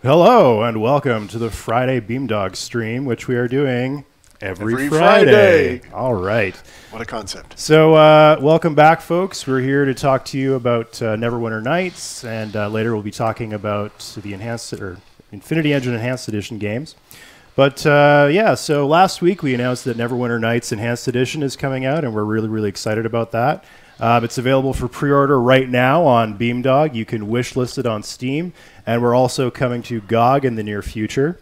Hello and welcome to the Friday Beamdog stream, which we are doing every Friday. All right. What a concept. So welcome back, folks. We're here to talk to you about Neverwinter Nights, and later we'll be talking about the Infinity Engine Enhanced Edition games. But yeah, so last week we announced that Neverwinter Nights Enhanced Edition is coming out, and we're really excited about that. It's available for pre-order right now on Beamdog. You can wishlist it on Steam, and we're also coming to GOG in the near future.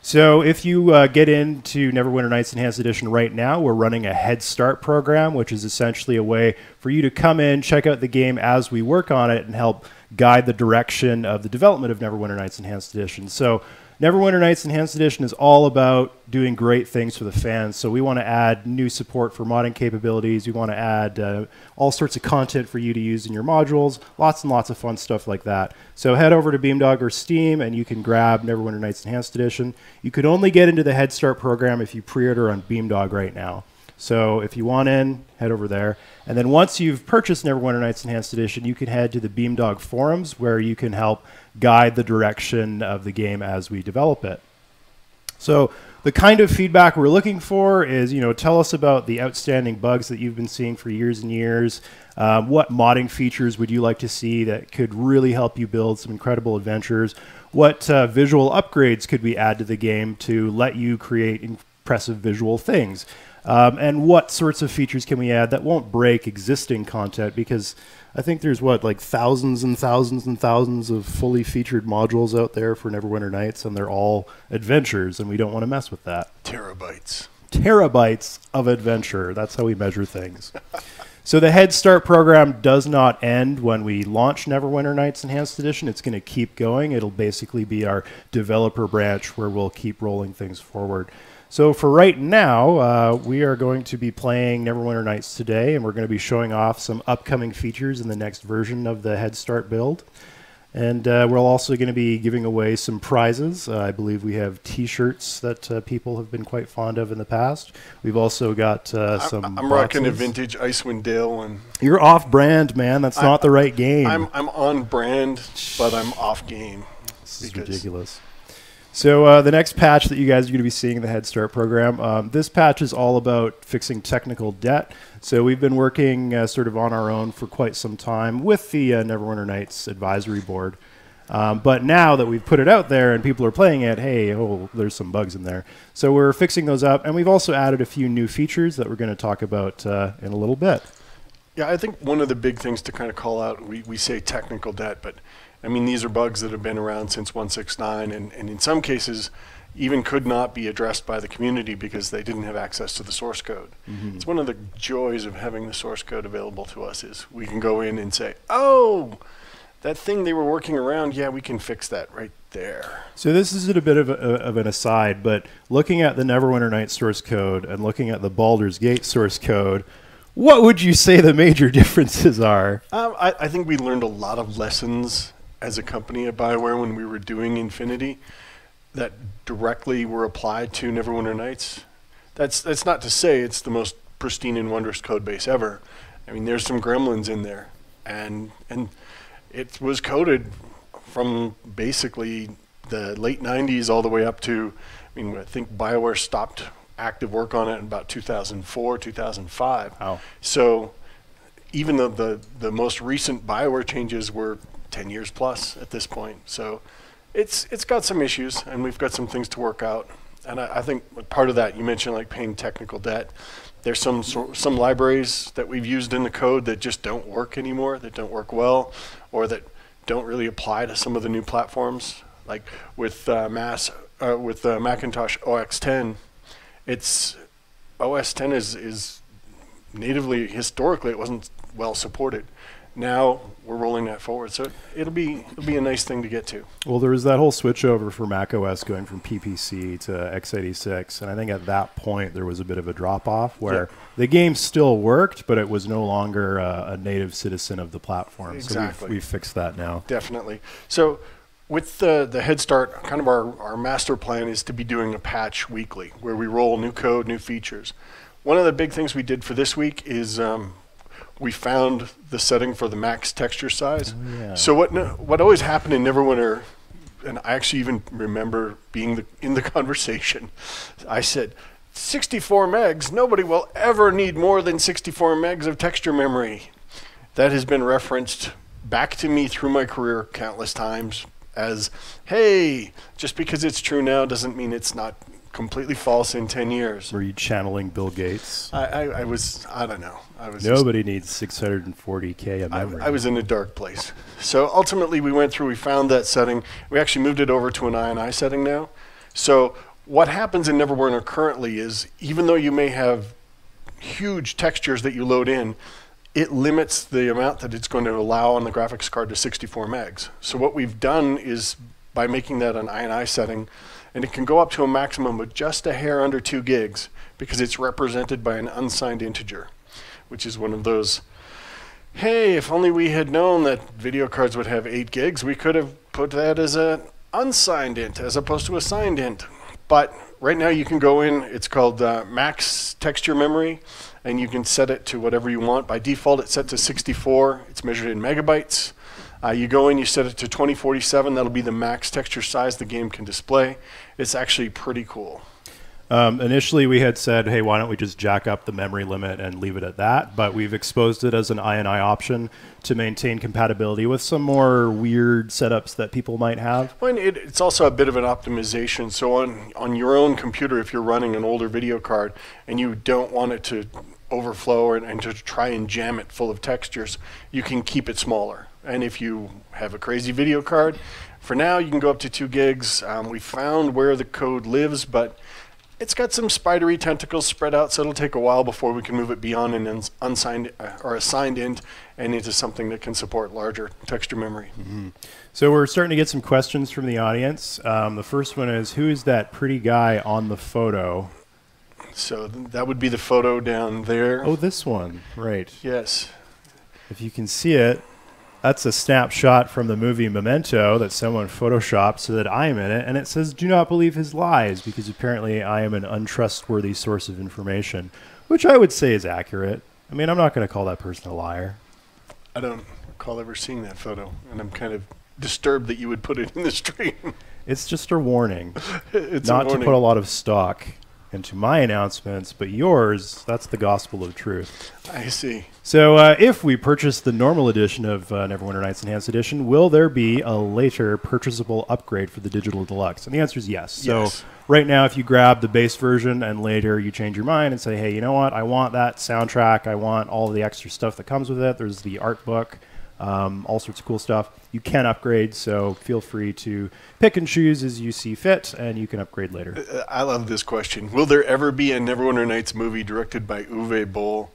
So if you get into Neverwinter Nights Enhanced Edition right now, we're running a Headstart program, which is essentially a way for you to come in, check out the game as we work on it, and help guide the direction of the development of Neverwinter Nights Enhanced Edition. So Neverwinter Nights Enhanced Edition is all about doing great things for the fans. So we want to add new support for modding capabilities. We want to add all sorts of content for you to use in your modules. Lots and lots of fun stuff like that. So head over to Beamdog or Steam and you can grab Neverwinter Nights Enhanced Edition. You can only get into the Headstart program if you pre-order on Beamdog right now. So if you want in, head over there. And then once you've purchased Neverwinter Nights Enhanced Edition, you can head to the Beamdog forums where you can help guide the direction of the game as we develop it. So the kind of feedback we're looking for is, tell us about the outstanding bugs that you've been seeing for years and years. What modding features would you like to see that could really help you build some incredible adventures? What visual upgrades could we add to the game to let you create impressive visual things? And what sorts of features can we add that won't break existing content? Because I think there's, like thousands and thousands and thousands of fully featured modules out there for Neverwinter Nights, and they're all adventures, and we don't want to mess with that. Terabytes. Terabytes of adventure. That's how we measure things. So the Headstart program does not end when we launch Neverwinter Nights Enhanced Edition. It's going to keep going. It'll basically be our developer branch where we'll keep rolling things forward. So for right now, we are going to be playing Neverwinter Nights today, and we're going to be showing off some upcoming features in the next version of the Headstart build. And we're also going to be giving away some prizes. I believe we have T-shirts that people have been quite fond of in the past. We've also got some I'm rocking a vintage Icewind Dale. And you're off-brand, man. That's not the right game. I'm on brand, but I'm off game. This is ridiculous. So the next patch that you guys are going to be seeing in the Headstart program, this patch is all about fixing technical debt. So we've been working sort of on our own for quite some time with the Neverwinter Nights advisory board. But now that we've put it out there and people are playing it, there's some bugs in there. So we're fixing those up, and we've also added a few new features that we're going to talk about in a little bit. Yeah, I think one of the big things to kind of call out, we say technical debt, but I mean, these are bugs that have been around since 1.6.9, and in some cases even could not be addressed by the community because they didn't have access to the source code. Mm-hmm. It's one of the joys of having the source code available to us is we can go in and say, oh, that thing they were working around, yeah, we can fix that right there. So this is a bit of an aside, but looking at the Neverwinter Nights source code and looking at the Baldur's Gate source code, what would you say the major differences are? I think we learned a lot of lessons as a company at BioWare when we were doing Infinity that directly were applied to Neverwinter Nights. That's not to say it's the most pristine and wondrous code base ever. I mean, there's some gremlins in there, and it was coded from basically the late 90s all the way up to, I think BioWare stopped active work on it in about 2004, 2005. Wow. So even though the most recent BioWare changes were 10 years plus at this point. So it's got some issues, and we've got some things to work out. And I think part of that, you mentioned like paying technical debt. There's some libraries that we've used in the code that just don't work anymore, that don't work well, or that don't really apply to some of the new platforms. Like with Macintosh OS X. It's OS X is natively, historically, it wasn't well supported. Now we're rolling that forward, so it'll be a nice thing to get to. Well, there was that whole switch over for macOS going from PPC to x86, and I think at that point there was a bit of a drop-off where the game still worked, but it was no longer a native citizen of the platform. Exactly. So we've fixed that now. Definitely. So with the Headstart, kind of our master plan is to be doing a patch weekly where we roll new code, new features. One of the big things we did for this week is we found the setting for the max texture size. Oh, yeah. So what always happened in Neverwinter and I actually even remember being in the conversation. I said, 64 megs, nobody will ever need more than 64 megs of texture memory. That has been referenced back to me through my career countless times as, hey, just because it's true now doesn't mean it's not completely false in 10 years. Were you channeling Bill Gates? I don't know. Nobody needs 640K of memory. I was in a dark place. So ultimately we went through, we found that setting. We actually moved it over to an INI setting now. So what happens in Neverwinter currently is, even though you may have huge textures that you load in, it limits the amount that it's going to allow on the graphics card to 64 megs. So what we've done is, by making that an INI setting, and it can go up to a maximum of just a hair under 2 gigs because it's represented by an unsigned integer, which is one of those, hey, if only we had known that video cards would have 8 gigs, we could have put that as an unsigned int as opposed to a signed int. But right now you can go in, it's called max texture memory, and you can set it to whatever you want. By default, it's set to 64. It's measured in megabytes. You go in, you set it to 2047. That'll be the max texture size the game can display. It's actually pretty cool. Initially, we had said, hey, why don't we just jack up the memory limit and leave it at that? But we've exposed it as an INI option to maintain compatibility with some more weird setups that people might have. Well, it's also a bit of an optimization. So on your own computer, if you're running an older video card and you don't want it to overflow and to try and jam it full of textures, you can keep it smaller. And if you have a crazy video card, for now you can go up to 2 gigs. We found where the code lives, but it's got some spidery tentacles spread out, so it'll take a while before we can move it beyond an unsigned or assigned int and into something that can support larger texture memory. Mm-hmm. So we're starting to get some questions from the audience. The first one is, who is that pretty guy on the photo? So that would be the photo down there. Oh, this one, right. Yes. If you can see it, that's a snapshot from the movie Memento that someone photoshopped so that I'm in it, and it says, do not believe his lies, because apparently I am an untrustworthy source of information, which I would say is accurate. I mean, I'm not going to call that person a liar. I don't recall ever seeing that photo, and I'm kind of disturbed that you would put it in the stream. It's just a warning. It's not a warning. to put a lot of stock into my announcements, but yours, that's the gospel of truth. I see. So if we purchase the normal edition of Neverwinter Nights Enhanced Edition, will there be a later purchasable upgrade for the Digital Deluxe? And the answer is yes. Yes. So right now, if you grab the base version and later you change your mind and say, hey, you know what? I want that soundtrack. I want all the extra stuff that comes with it. There's the art book, all sorts of cool stuff. You can upgrade, so feel free to pick and choose as you see fit, and you can upgrade later. I love this question. Will there ever be a Neverwinter Nights movie directed by Uwe Boll?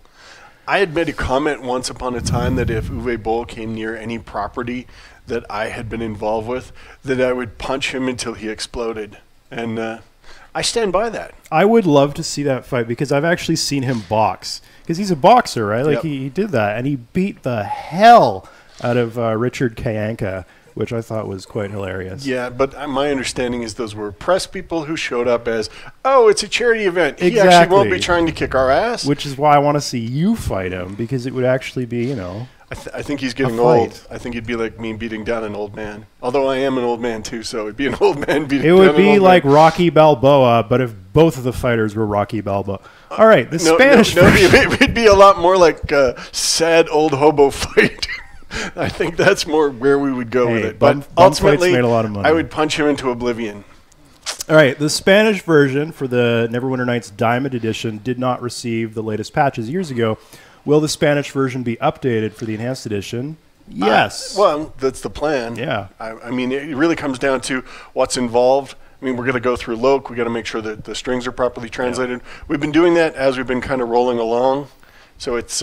I had made a comment once upon a time that if Uwe Boll came near any property that I had been involved with, that I would punch him until he exploded. And I stand by that. I would love to see that fight because I've actually seen him box. Because he's a boxer, right? Like Yep. he did that, and he beat the hell out of Richard Kayanka, which I thought was quite hilarious. Yeah, but my understanding is those were press people who showed up as, oh, it's a charity event. He Exactly. actually won't be trying to kick our ass. Which is why I want to see you fight him, because it would actually be, you know... I think he's getting fight. old. I think he'd be like me beating down an old man. Although I am an old man too, so it'd be an old man beating It down would an be old like man. Rocky Balboa, but if both of the fighters were Rocky Balboa. All right, the Spanish version. It'd be a lot more like a sad old hobo fight. I think that's more where we would go with it. Bum But ultimately, fights made a lot of money. I would punch him into oblivion. All right, the Spanish version for the Neverwinter Nights Diamond Edition did not receive the latest patches years ago. Will the Spanish version be updated for the Enhanced Edition? Yes. Well, that's the plan. Yeah. I mean, it really comes down to what's involved. I mean, we're going to go through Loc. We got to make sure that the strings are properly translated. Yeah. We've been doing that as we've been kind of rolling along. So it's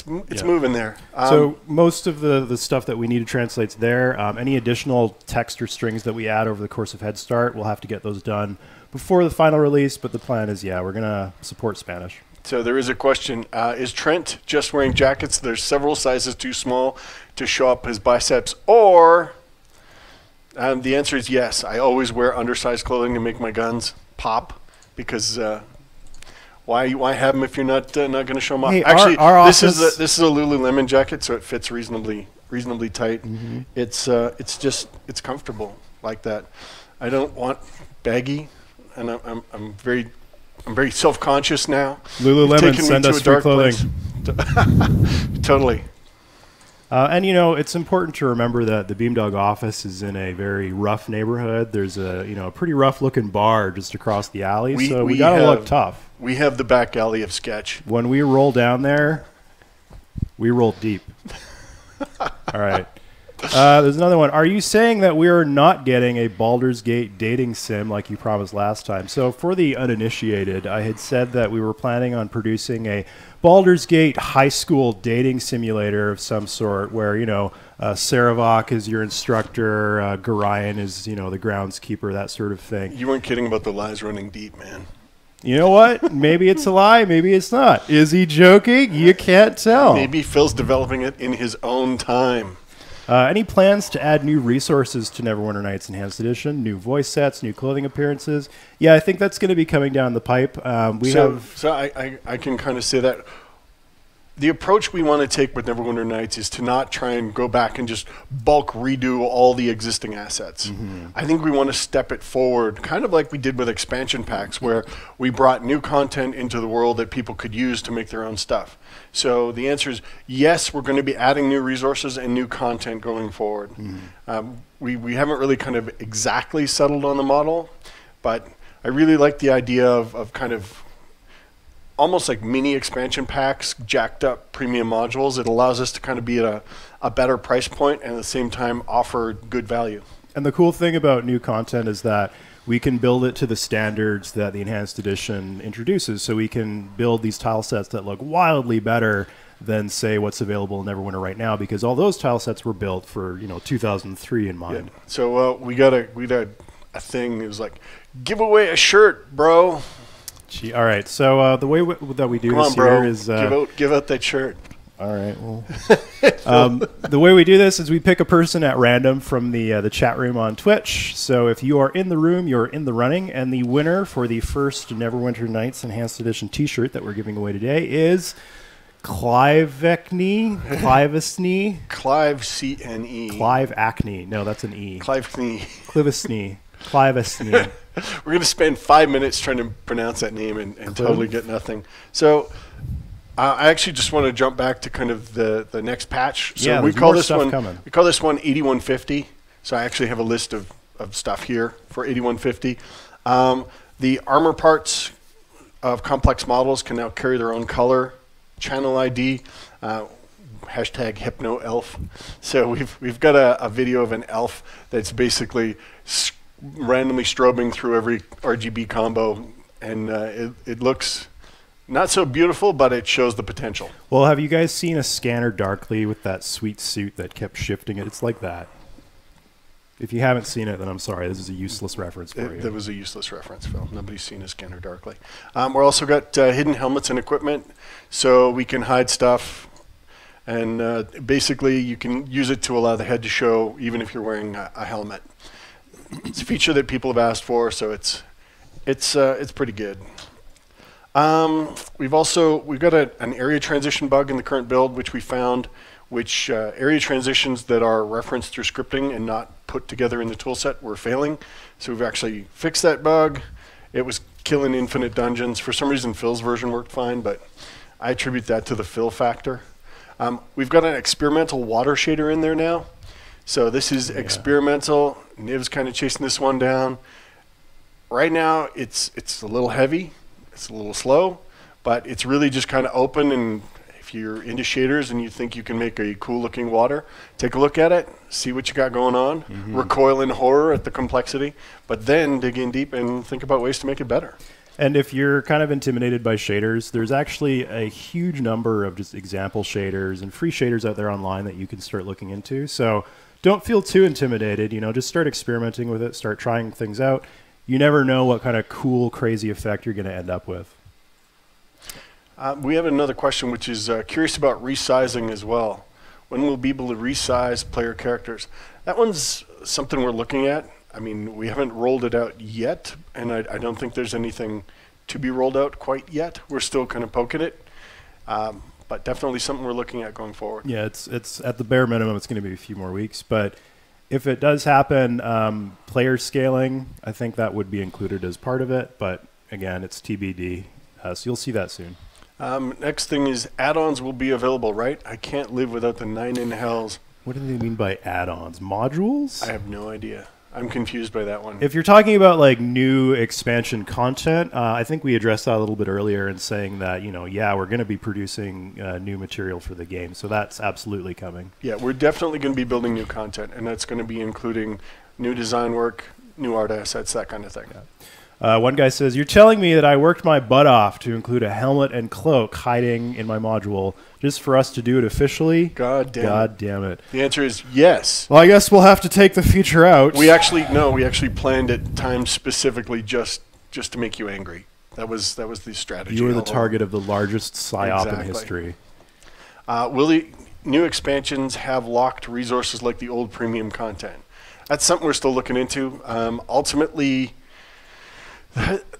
moving there. So most of the stuff that we need to translate's there. Any additional text or strings that we add over the course of Headstart, we'll have to get those done before the final release. But the plan is, yeah, we're going to support Spanish. So there is a question. Is Trent just wearing jackets? There's several sizes too small to show up his biceps. Or the answer is yes. I always wear undersized clothing to make my guns pop because why have them if you're not going to show them off? Hey, Actually, our this office is a Lululemon jacket, so it fits reasonably tight. Mm-hmm. It's comfortable. like that. I don't want baggy, and I'm very self-conscious now. Lululemon, send us free clothing. Totally. And it's important to remember that the Beamdog office is in a very rough neighborhood. There's a pretty rough-looking bar just across the alley, so we gotta look tough. We have the back alley of sketch. When we roll down there, we roll deep. All right. There's another one. Are you saying that we are not getting a Baldur's Gate dating sim like you promised last time? So for the uninitiated, I had said that we were planning on producing a Baldur's Gate high school dating simulator of some sort where, Saravok is your instructor, Garayan is, the groundskeeper, that sort of thing. You weren't kidding about the lies running deep, man. You know what? Maybe it's a lie. Maybe it's not. Is he joking? You can't tell. Maybe Phil's developing it in his own time. Any plans to add new resources to Neverwinter Nights Enhanced Edition? New voice sets, new clothing appearances? Yeah, I think that's going to be coming down the pipe. So I can kind of say that the approach we want to take with Neverwinter Nights is to not try and go back and just bulk redo all the existing assets. Mm-hmm. I think we want to step it forward, kind of like we did with expansion packs, where we brought new content into the world that people could use to make their own stuff. So the answer is yes, we're going to be adding new resources and new content going forward. Mm-hmm. We haven't really kind of exactly settled on the model, but I really like the idea of kind of almost like mini expansion packs, jacked up premium modules. It allows us to kind of be at a better price point and at the same time offer good value. And the cool thing about new content is that we can build it to the standards that the Enhanced Edition introduces. So we can build these tile sets that look wildly better than, say, what's available in Neverwinter right now, because all those tile sets were built for 2003 in mind. Yeah. So we got a thing. It was like, give away a shirt, bro. Gee, all right, so the way that we do Come this on, bro. here is... give out that shirt. All right, well... the way we do this is we pick a person at random from the chat room on Twitch. So if you are in the room, you're in the running, and the winner for the first Neverwinter Nights Enhanced Edition t-shirt that we're giving away today is... Clivesney? Clive C-N-E. Clive Acne. No, that's an E. Clivesney. Clivesney. Clivesney. We're going to spend 5 minutes trying to pronounce that name and totally get nothing. So I actually just want to jump back to kind of the next patch. So yeah, we call this one 8150. So I actually have a list of stuff here for 8150. The armor parts of complex models can now carry their own color, channel ID, hashtag HypnoElf. So we've got a video of an elf that's basically randomly strobing through every RGB combo, and it looks not so beautiful, but it shows the potential. Well, have you guys seen a scanner darkly with that sweet suit that kept shifting it? It's like that. If you haven't seen it, then I'm sorry. This is a useless reference for you. That was a useless reference, Phil. Nobody's seen a scanner darkly. We're also got hidden helmets and equipment, so we can hide stuff. And basically, you can use it to allow the head to show, even if you're wearing a helmet. It's a feature that people have asked for, so it's pretty good. We've got an area transition bug in the current build, which we found, which area transitions that are referenced through scripting and not put together in the toolset were failing. So we've actually fixed that bug. It was killing infinite dungeons. For some reason, Phil's version worked fine, but I attribute that to the Phil factor. We've got an experimental water shader in there now. So this is experimental. Niv's kind of chasing this one down. Right now, it's a little heavy. It's a little slow, but it's really just kind of open. And if you're into shaders and you think you can make a cool-looking water, take a look at it, see what you got going on, recoil in horror at the complexity, but then dig in deep and think about ways to make it better. And if you're kind of intimidated by shaders, there's actually a huge number of just example shaders and free shaders out there online that you can start looking into. So don't feel too intimidated. Just start experimenting with it, start trying things out. You never know what kind of cool, crazy effect you're going to end up with. We have another question, which is curious about resizing as well. When will we be able to resize player characters? That one's something we're looking at. I mean, we haven't rolled it out yet, and I don't think there's anything to be rolled out quite yet. We're still kind of poking it, but definitely something we're looking at going forward. Yeah, it's at the bare minimum, it's going to be a few more weeks, but If it does happen, player scaling, I think that would be included as part of it. But again, it's TBD. So you'll see that soon. Next thing is add-ons will be available, right? I can't live without the 9 in hells. What do they mean by add-ons? Modules? I have no idea. I'm confused by that one. If you're talking about like new expansion content, I think we addressed that a little bit earlier in saying that, yeah, we're going to be producing new material for the game. So that's absolutely coming. Yeah, we're definitely going to be building new content, and that's going to be including new design work, new art assets, that kind of thing. Yeah. One guy says, you're telling me that I worked my butt off to include a helmet and cloak hiding in my module just for us to do it officially? God damn it. The answer is yes. Well, I guess we'll have to take the feature out. We actually planned it timed specifically just to make you angry. That was the strategy. You were the target of the largest psyop in history. Will the new expansions have locked resources like the old premium content? That's something we're still looking into. Ultimately,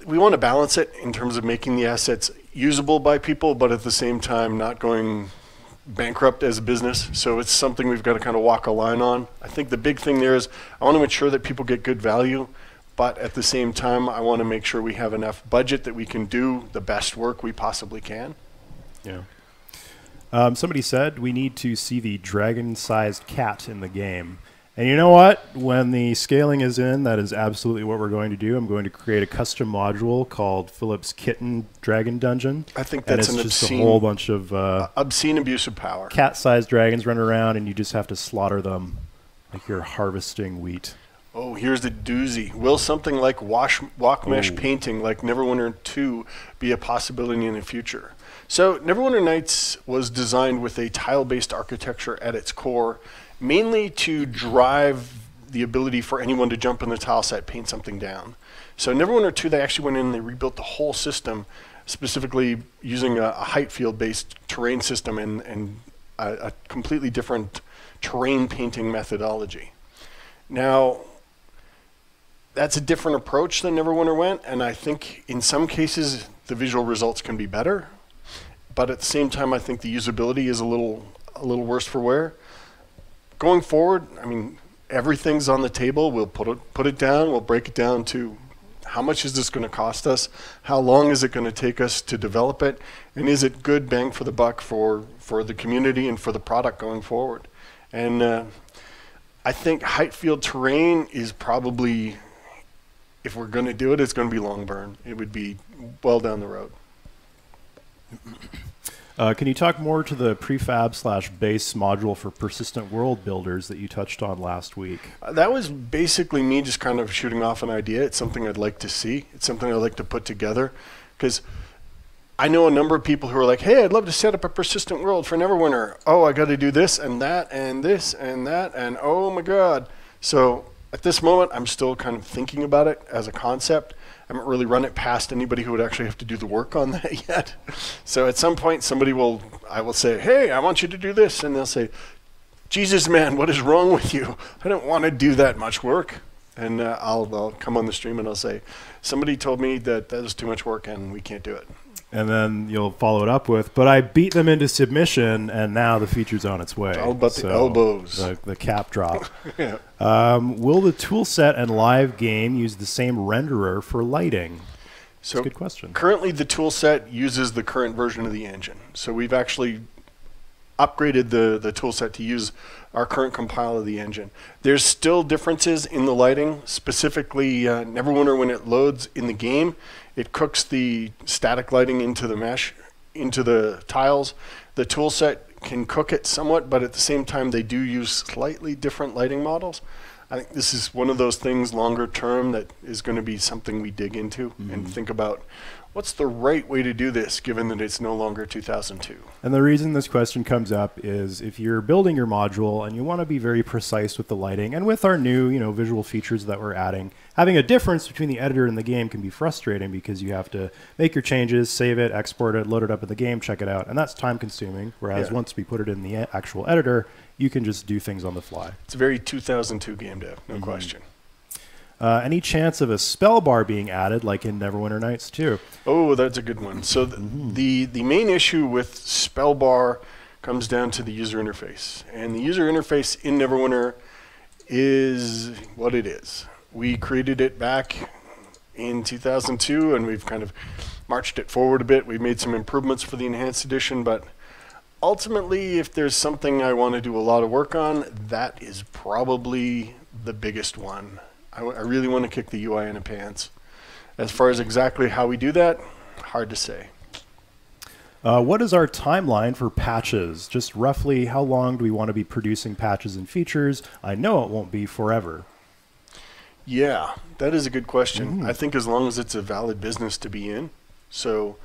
we want to balance it in terms of making the assets usable by people, but at the same time not going bankrupt as a business. So it's something we've got to kind of walk a line on. I think the big thing there is I want to ensure that people get good value, but at the same time I want to make sure we have enough budget that we can do the best work we possibly can. Yeah. Somebody said we need to see the dragon-sized cat in the game. And you know what? When the scaling is in, that is absolutely what we're going to do. I'm going to create a custom module called Philip's Kitten Dragon Dungeon. I think that's an just a whole bunch of obscene abuse of power. Cat-sized dragons running around, and you just have to slaughter them like you're harvesting wheat. Oh, here's the doozy. Will something like walk mesh painting like Neverwinter 2 be a possibility in the future? So Neverwinter Nights was designed with a tile-based architecture at its core, mainly to drive the ability for anyone to jump in the tile set, paint something down. So Neverwinter 2, they actually went in and they rebuilt the whole system, specifically using a height field-based terrain system and a completely different terrain painting methodology. Now, that's a different approach than Neverwinter went, and I think in some cases the visual results can be better, but at the same time I think the usability is a little worse for wear. Going forward, I mean, everything's on the table. We'll put it down. We'll break it down to how much is this going to cost us? How long is it going to take us to develop it? And is it good bang for the buck for the community and for the product going forward? And I think height field terrain is probably, if we're going to do it, it's going to be long burn. It would be well down the road. Can you talk more to the prefab/base module for persistent world builders that you touched on last week? That was basically me just kind of shooting off an idea. It's something I'd like to see. It's something I'd like to put together, because I know a number of people who are like, hey, I'd love to set up a persistent world for Neverwinter. Oh, I got to do this and that and this and that, and oh my God. So at this moment, I'm still kind of thinking about it as a concept. I haven't really run it past anybody who would actually have to do the work on that yet. So at some point, I will say, hey, I want you to do this. And they'll say, Jesus, man, what is wrong with you? I don't want to do that much work. And I'll come on the stream and I'll say, somebody told me that was too much work and we can't do it. And then you'll follow it up with, but I beat them into submission, and now the feature's on its way. It's all about the elbows. The cap drop. Yeah. Will the toolset and live game use the same renderer for lighting? That's a good question. Currently, the toolset uses the current version of the engine. So we've actually upgraded the toolset to use our current compile of the engine. There's still differences in the lighting, specifically Neverwinter, when it loads in the game, it cooks the static lighting into the mesh, into the tiles. The toolset can cook it somewhat, but at the same time they do use slightly different lighting models. I think this is one of those things longer term that is going to be something we dig into and think about. What's the right way to do this, given that it's no longer 2002? And the reason this question comes up is if you're building your module and you want to be very precise with the lighting, and with our new, visual features that we're adding, having a difference between the editor and the game can be frustrating because you have to make your changes, save it, export it, load it up in the game, check it out, and that's time-consuming. Whereas once we put it in the actual editor, you can just do things on the fly. It's a very 2002 game dev, no question. Any chance of a spell bar being added, like in Neverwinter Nights 2? Oh, that's a good one. So the main issue with spell bar comes down to the user interface. And the user interface in Neverwinter is what it is. We created it back in 2002, and we've kind of marched it forward a bit. We've made some improvements for the Enhanced Edition, but ultimately, if there's something I want to do a lot of work on, that is probably the biggest one. I really want to kick the UI in the pants. As far as exactly how we do that, hard to say. What is our timeline for patches? Just roughly, how long do we want to be producing patches and features? I know it won't be forever. Yeah, that is a good question. I think as long as it's a valid business to be in. So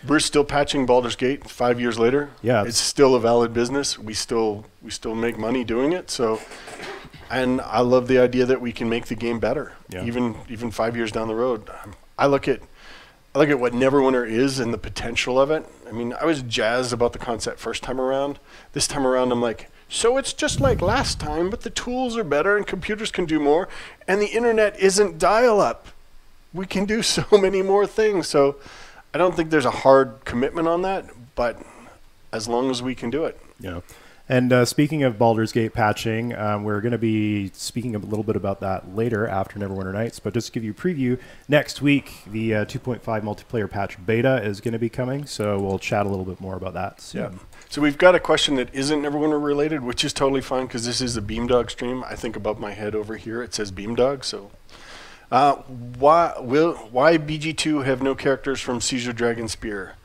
we're still patching Baldur's Gate 5 years later. Yeah, it's still a valid business. We still make money doing it. So, and I love the idea that we can make the game better, even 5 years down the road. I look at what Neverwinter is and the potential of it. I mean, I was jazzed about the concept first time around. This time around, I'm like, so it's just like last time, but the tools are better and computers can do more, and the internet isn't dial-up. We can do so many more things. So I don't think there's a hard commitment on that, but as long as we can do it. Yeah. And speaking of Baldur's Gate patching, we're going to be speaking a little bit about that later after Neverwinter Nights. But just to give you a preview, next week, the 2.5 multiplayer patch beta is going to be coming. So we'll chat a little bit more about that soon. Yeah. So we've got a question that isn't Neverwinter related, which is totally fine because this is a Beamdog stream. I think above my head over here it says Beamdog. So why BG2 have no characters from Caesar Dragon Spear?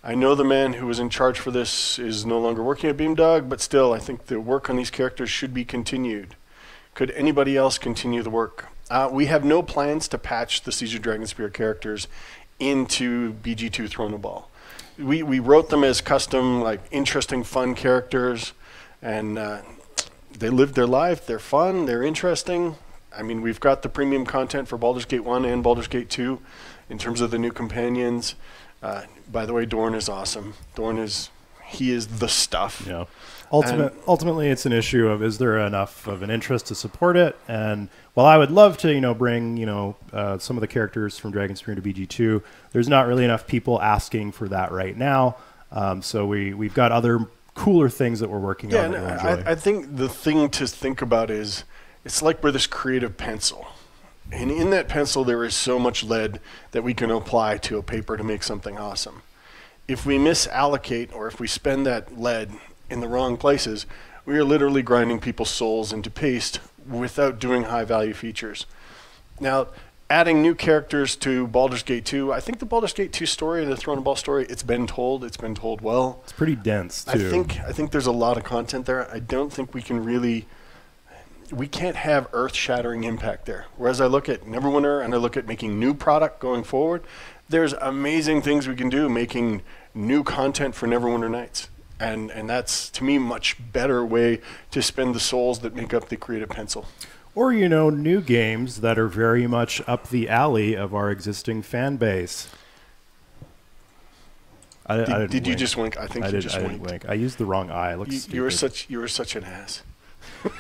I know the man who was in charge for this is no longer working at Beamdog, but still, I think the work on these characters should be continued. Could anybody else continue the work? We have no plans to patch the Caesar Dragon Spear characters into BG2 Throne of Ball. We wrote them as custom, like interesting, fun characters, and they live their life. They're fun. They're interesting. I mean, we've got the premium content for Baldur's Gate 1 and Baldur's Gate 2 in terms of the new companions. By the way, Dorn is awesome. He is the stuff. Yeah. Ultimately, it's an issue of is there enough of an interest to support it? And while I would love to, bring, some of the characters from Dragon Spear into BG2, there's not really enough people asking for that right now. So we've got other cooler things that we're working on. Yeah, I think the thing to think about is it's like we're this creative pencil. And in that pencil, there is so much lead that we can apply to a paper to make something awesome. If we misallocate or if we spend that lead in the wrong places, we are literally grinding people's souls into paste without doing high-value features. Now, adding new characters to Baldur's Gate 2, I think the Baldur's Gate 2 story and the Throne of Ball story, it's been told well. It's pretty dense, too. I think there's a lot of content there. I don't think we can really... We can't have earth-shattering impact there. Whereas I look at Neverwinter and I look at making new product going forward, there's amazing things we can do making new content for Neverwinter Nights. And that's, to me, much better way to spend the souls that make up the creative pencil. Or, new games that are very much up the alley of our existing fan base. Did you just wink? I think you just winked. Wink. I used the wrong eye. You were such an ass.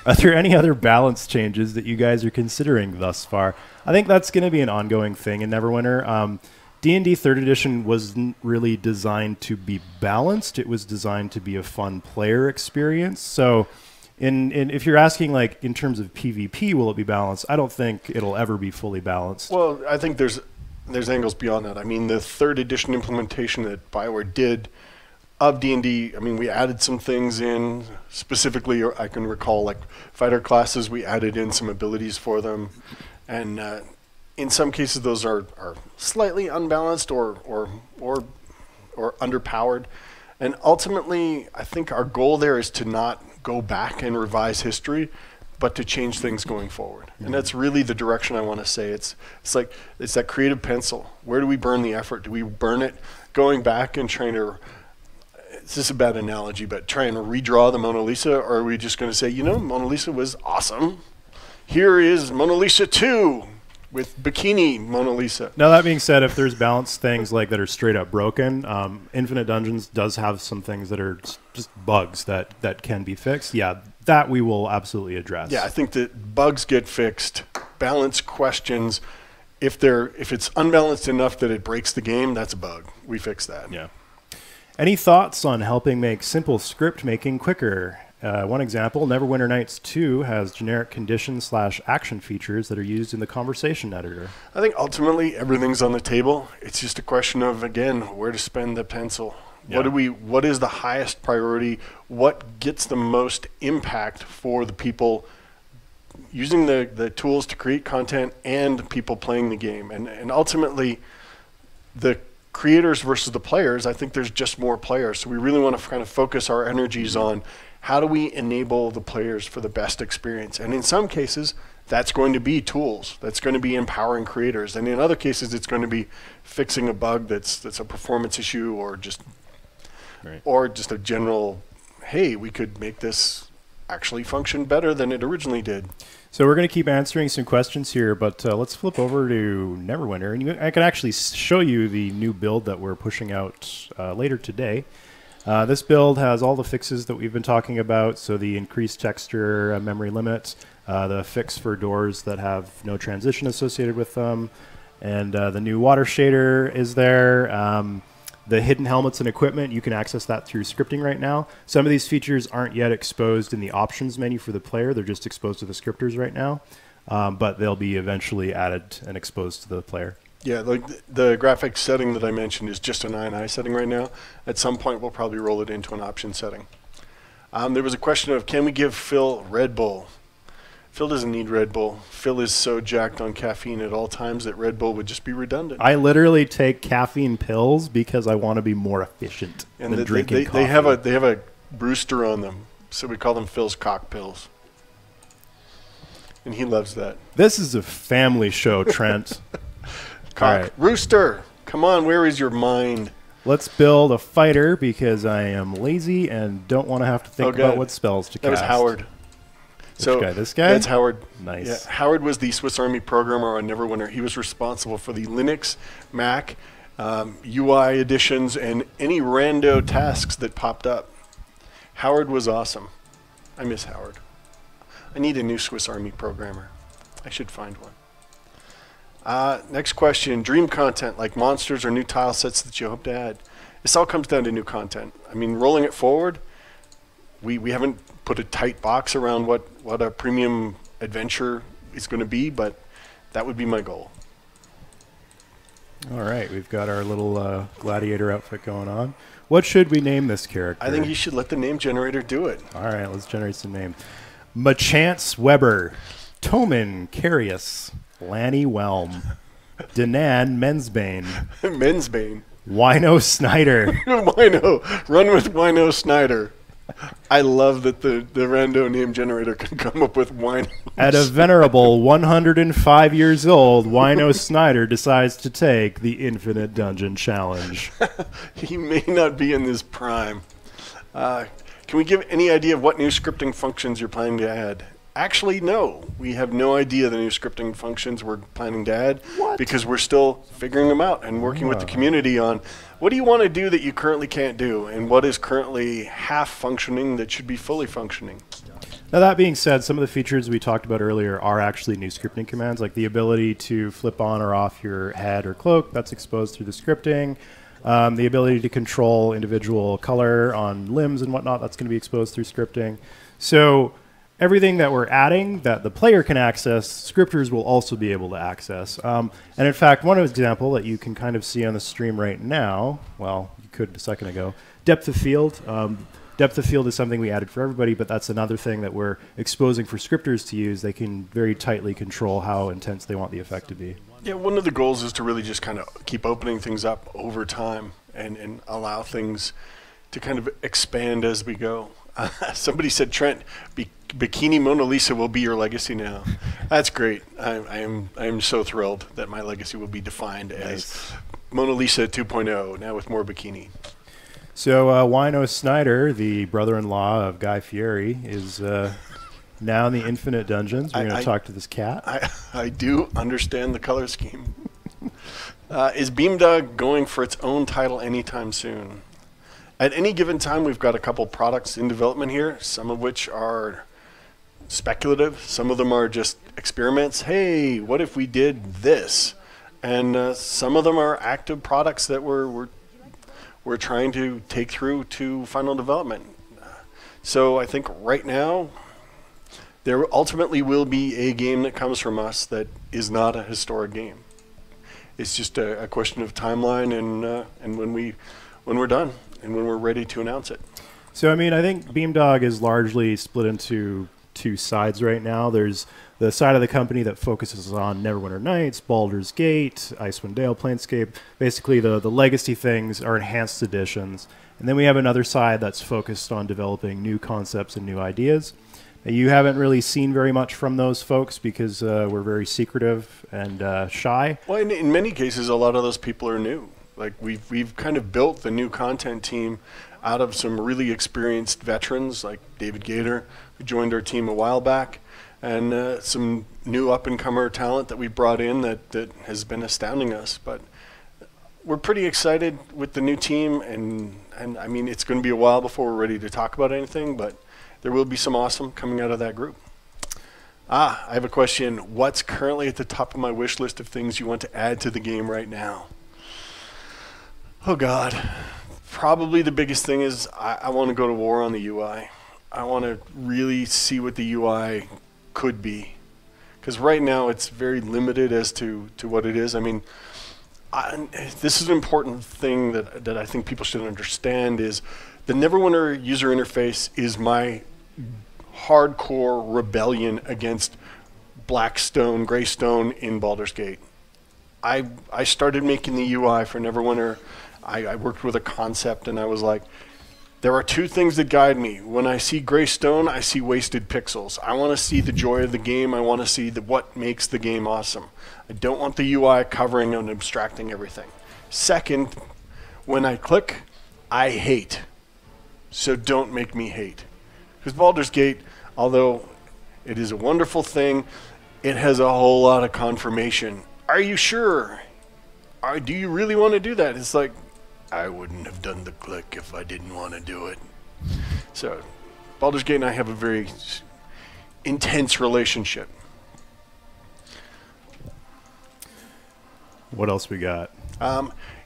Are there any other balance changes that you guys are considering thus far? I think that's going to be an ongoing thing in Neverwinter. D&D 3rd Edition wasn't really designed to be balanced. It was designed to be a fun player experience. So if you're asking, in terms of PvP, will it be balanced? I don't think it'll ever be fully balanced. Well, I think there's angles beyond that. I mean, the 3rd Edition implementation that BioWare did of D&D, I mean, we added some things in. Specifically, I can recall, fighter classes, we added in some abilities for them. And in some cases, those are slightly unbalanced or underpowered. And ultimately, I think our goal there is to not go back and revise history, but to change things going forward. Mm-hmm. And that's really the direction I want to say. It's that creative pencil. Where do we burn the effort? Do we burn it going back and trying to... It's just a bad analogy, but try and redraw the Mona Lisa, or are we just going to say, Mona Lisa was awesome. Here is Mona Lisa 2 with bikini Mona Lisa. Now, that being said, if there's balanced things that are straight up broken, Infinite Dungeons does have some things that are just bugs that can be fixed. Yeah, that we will absolutely address. Yeah, I think that bugs get fixed. Balance questions, if it's unbalanced enough that it breaks the game, that's a bug. We fix that. Yeah. Any thoughts on helping make simple script making quicker? One example, Neverwinter Nights 2 has generic condition/action features that are used in the conversation editor. I think ultimately everything's on the table. It's just a question of, again, where to spend the pencil. Yeah. What is the highest priority? What gets the most impact for the people using the tools to create content and people playing the game? And ultimately, the creators versus the players, I think there's just more players. So we really want to kind of focus our energies on how do we enable the players for the best experience. And in some cases, that's going to be tools. That's going to be empowering creators. And in other cases, it's going to be fixing a bug that's a performance issue, or just a general, hey, we could make this actually function better than it originally did. So we're going to keep answering some questions here, but let's flip over to Neverwinter. And I can actually show you the new build that we're pushing out later today. This build has all the fixes that we've been talking about, so the increased texture memory limit, the fix for doors that have no transition associated with them, and the new water shader is there. The hidden helmets and equipment, you can access that through scripting right now. Some of these features aren't yet exposed in the options menu for the player. They're just exposed to the scripters right now, but they'll be eventually added and exposed to the player. Yeah, like the graphics setting that I mentioned is just an INI setting right now. At some point, we'll probably roll it into an option setting. There was a question of, can we give Phil Red Bull? Phil doesn't need Red Bull. Phil is so jacked on caffeine at all times that Red Bull would just be redundant. I literally take caffeine pills because I want to be more efficient than drinking coffee. They have a Brewster on them, so we call them Phil's cock pills. And he loves that. This is a family show, Trent. Cock. Right. Rooster, come on, where is your mind? Let's build a fighter because I am lazy and don't want to have to think about what spells to cast. That was Howard. This guy? That's Howard. Nice. Yeah, Howard was the Swiss Army programmer on Neverwinter. He was responsible for the Linux, Mac, UI additions, and any rando tasks that popped up. Howard was awesome. I miss Howard. I need a new Swiss Army programmer. I should find one. Next question, dream content like monsters or new tile sets that you hope to add. This all comes down to new content. I mean, rolling it forward, we haven't put a tight box around what a premium adventure is going to be, but that would be my goal. All right, we've got our little gladiator outfit going on. What should we name this character? I think you should let the name generator do it. All right, let's generate some name. Machance Weber, Toman Carius, Lanny Whelm, Danan Mensbane, Mensbane, Wino Snyder. Wino, run with Wino Snyder. I love that the rando name generator can come up with Wino. At a venerable 105 years old, Wino Snyder decides to take the Infinite Dungeon Challenge. He may not be in his prime. Can we give any idea of what new scripting functions you're planning to add? Actually, no. We have no idea the new scripting functions we're planning to add because we're still figuring them out and working with the community on what do you want to do that you currently can't do and what is currently half functioning that should be fully functioning. Now, that being said, some of the features we talked about earlier are actually new scripting commands, like the ability to flip on or off your head or cloak. That's exposed through the scripting. The ability to control individual color on limbs and whatnot, that's going to be exposed through scripting. So everything that we're adding that the player can access, scripters will also be able to access. And in fact, one example that you can kind of see on the stream right now, well, you could a second ago, depth of field. Depth of field is something we added for everybody, but that's another thing that we're exposing for scripters to use. They can very tightly control how intense they want the effect to be. Yeah, one of the goals is to really just kind of keep opening things up over time and allow things to kind of expand as we go. Somebody said, Trent, Bikini Mona Lisa will be your legacy now. That's great. I am so thrilled that my legacy will be defined as Mona Lisa 2.0, now with more bikini. So Wino Snyder, the brother-in-law of Guy Fieri, is now in the Infinite Dungeons. We're going to talk to this cat. I do understand the color scheme. Is Beamdog going for its own title anytime soon? At any given time, we've got a couple products in development here, some of which are speculative. Some of them are just experiments. Hey, what if we did this? And some of them are active products that we're trying to take through to final development. So I think right now there ultimately will be a game that comes from us that is not a historic game. It's just a question of timeline and when we're done and when we're ready to announce it. So I mean, I think Beamdog is largely split into two sides right now. There's the side of the company that focuses on Neverwinter Nights, Baldur's Gate, Icewind Dale, Planescape. Basically, the legacy things are enhanced editions. And then we have another side that's focused on developing new concepts and new ideas. You haven't really seen very much from those folks because we're very secretive and shy. Well, in many cases, a lot of those people are new. Like we've kind of built the new content team out of some really experienced veterans like David Gator, who joined our team a while back, and some new up-and-comer talent that we brought in that has been astounding us. But we're pretty excited with the new team, and I mean, it's going to be a while before we're ready to talk about anything, but there will be some awesome coming out of that group. I have a question. What's currently at the top of my wish list of things you want to add to the game right now? Oh, God. Probably the biggest thing is I want to go to war on the UI. I want to really see what the UI could be. Because right now it's very limited as to what it is. I mean, this is an important thing that I think people should understand is the Neverwinter user interface is my hardcore rebellion against Blackstone, Greystone in Baldur's Gate. I started making the UI for Neverwinter. I worked with a concept and I was like, there are two things that guide me. When I see Greystone, I see wasted pixels. I want to see the joy of the game. I want to see what makes the game awesome. I don't want the UI covering and abstracting everything. Second, when I click, I hate. So don't make me hate. Because Baldur's Gate, although it is a wonderful thing, it has a whole lot of confirmation. Are you sure? Do you really want to do that? It's like, I wouldn't have done the click if I didn't want to do it. So Baldur's Gate and I have a very intense relationship. What else we got?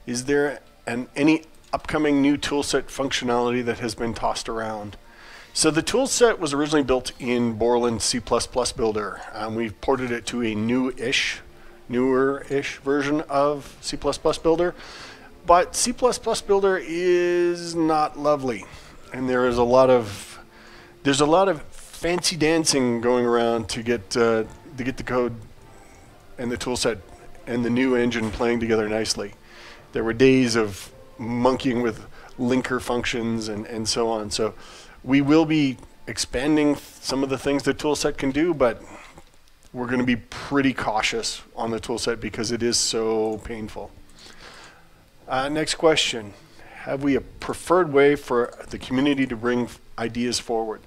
Is there any upcoming new toolset functionality that has been tossed around? So the toolset was originally built in Borland C++ Builder. We've ported it to a newer-ish version of C++ Builder. But C++ Builder is not lovely, and there's a lot of fancy dancing going around to get the code and the toolset and the new engine playing together nicely. There were days of monkeying with linker functions and so on. So we will be expanding some of the things the toolset can do, but we're going to be pretty cautious on the toolset because it is so painful. Next question. Have we a preferred way for the community to bring ideas forward?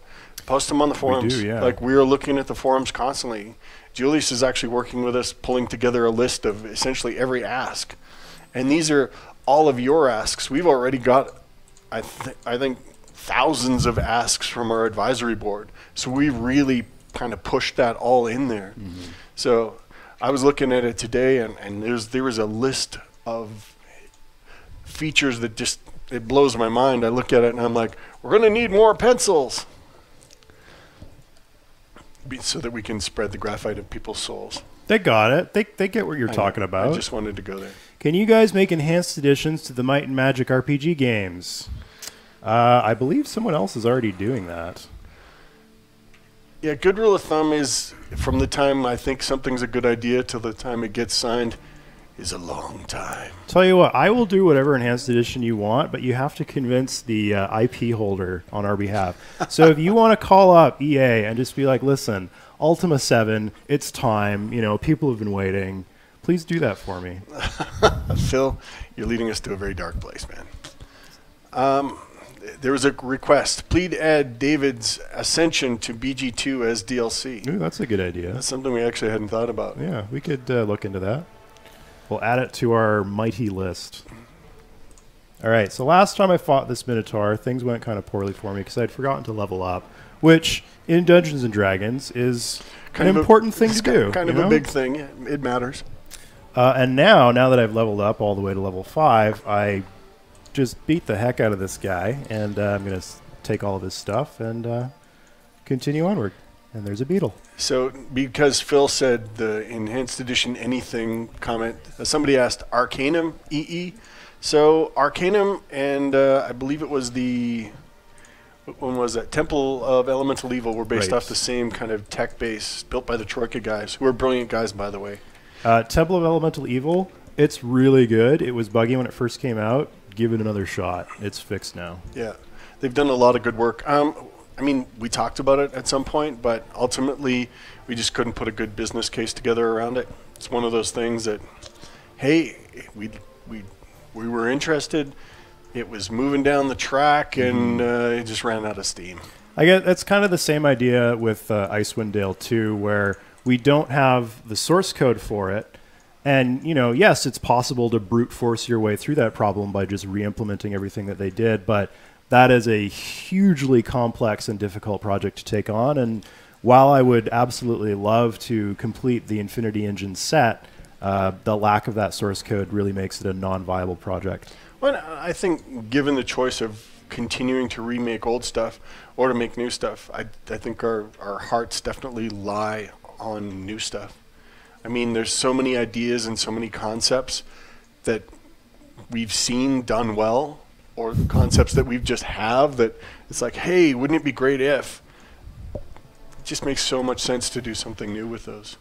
Post them on the forums. We do, yeah. Like, we are looking at the forums constantly. Julius is actually working with us, pulling together a list of essentially every ask. And these are all of your asks. We've already got, I think, thousands of asks from our advisory board. So we really kind of pushed that all in there. Mm-hmm. So I was looking at it today, and there was a list of features that just, it blows my mind. I look at it and I'm like, we're going to need more pencils so that we can spread the graphite of people's souls. They got it. They get what you're talking about. I just wanted to go there. Can you guys make enhanced additions to the Might and Magic RPG games? I believe someone else is already doing that. Yeah, good rule of thumb is from the time I think something's a good idea till the time it gets signed is a long time. Tell you what, I will do whatever enhanced edition you want, but you have to convince the IP holder on our behalf. So if you want to call up EA and just be like, listen, Ultima 7, it's time, you know, people have been waiting, please do that for me. Phil, you're leading us to a very dark place, man. There was a request. Please add David's Ascension to BG2 as DLC. Ooh, that's a good idea. That's something we actually hadn't thought about. Yeah, we could look into that. We'll add it to our mighty list. All right, so last time I fought this Minotaur, things went kind of poorly for me because I'd forgotten to level up, which in Dungeons & Dragons is an important thing to do. Kind of a big thing. It matters. And now that I've leveled up all the way to level 5, I just beat the heck out of this guy, and I'm going to take all of his stuff and continue onward. And there's a beetle. So because Phil said the Enhanced Edition anything comment, somebody asked Arcanum EE. So Arcanum and I believe it was the, when was that? Temple of Elemental Evil were based off the same kind of tech base built by the Troika guys, who are brilliant guys, by the way. Temple of Elemental Evil, it's really good. It was buggy when it first came out. Give it another shot. It's fixed now. Yeah, they've done a lot of good work. I mean, we talked about it at some point, but ultimately we just couldn't put a good business case together around it. It's one of those things that, hey, we were interested. It was moving down the track, and it just ran out of steam. I guess that's kind of the same idea with Icewind Dale 2, where we don't have the source code for it. And, you know, yes, it's possible to brute force your way through that problem by just re-implementing everything that they did, but that is a hugely complex and difficult project to take on. And while I would absolutely love to complete the Infinity Engine set, the lack of that source code really makes it a non-viable project. Well, I think given the choice of continuing to remake old stuff or to make new stuff, I think our hearts definitely lie on new stuff. I mean, there's so many ideas and so many concepts that we've seen done well, or the concepts that we just have that it's like, hey, wouldn't it be great if? It just makes so much sense to do something new with those.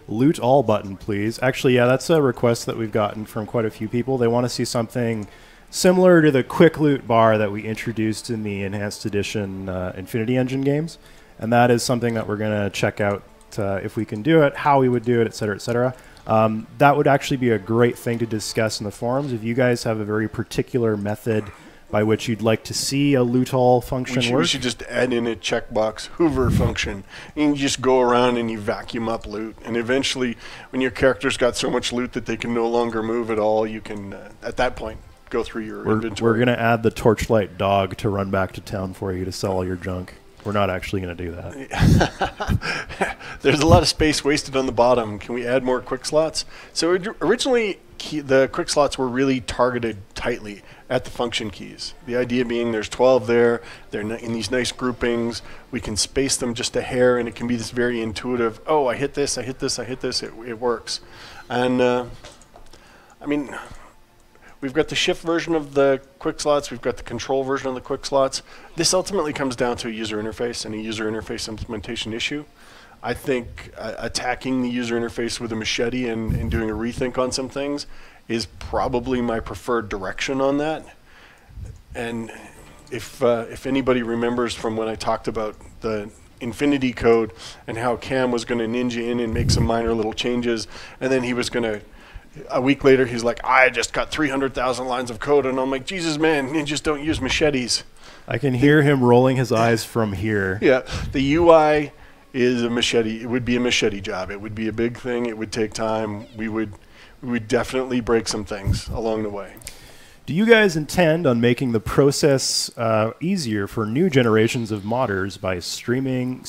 Loot all button, please. Actually, yeah, that's a request that we've gotten from quite a few people. They want to see something similar to the quick loot bar that we introduced in the Enhanced Edition Infinity Engine games. And that is something that we're going to check out if we can do it, how we would do it, et cetera, et cetera. That would actually be a great thing to discuss in the forums. If you guys have a very particular method by which you'd like to see a loot all function work. We should just add in a checkbox Hoover function. And you just go around and you vacuum up loot. And eventually, when your character's got so much loot that they can no longer move at all, you can, at that point, go through your inventory. We're going to add the Torchlight dog to run back to town for you to sell all your junk. We're not actually going to do that. There's a lot of space wasted on the bottom. Can we add more quick slots? So originally, the quick slots were really targeted tightly at the function keys. The idea being there's 12 there. They're in these nice groupings. We can space them just a hair, and it can be this very intuitive, oh, I hit this, I hit this, I hit this. It works. And, I mean, we've got the shift version of the quick slots. We've got the control version of the quick slots. This ultimately comes down to a user interface and a user interface implementation issue. I think attacking the user interface with a machete and doing a rethink on some things is probably my preferred direction on that. And if anybody remembers from when I talked about the Infinity code and how Cam was going to ninja in and make some minor little changes, and then he was going to, a week later, he's like, I just got 300,000 lines of code. And I'm like, Jesus, man, ninjas don't use machetes. I can hear him rolling his eyes from here. Yeah, the UI is a machete. It would be a machete job. It would be a big thing. It would take time. We would definitely break some things along the way. Do you guys intend on making the process easier for new generations of modders by streamlining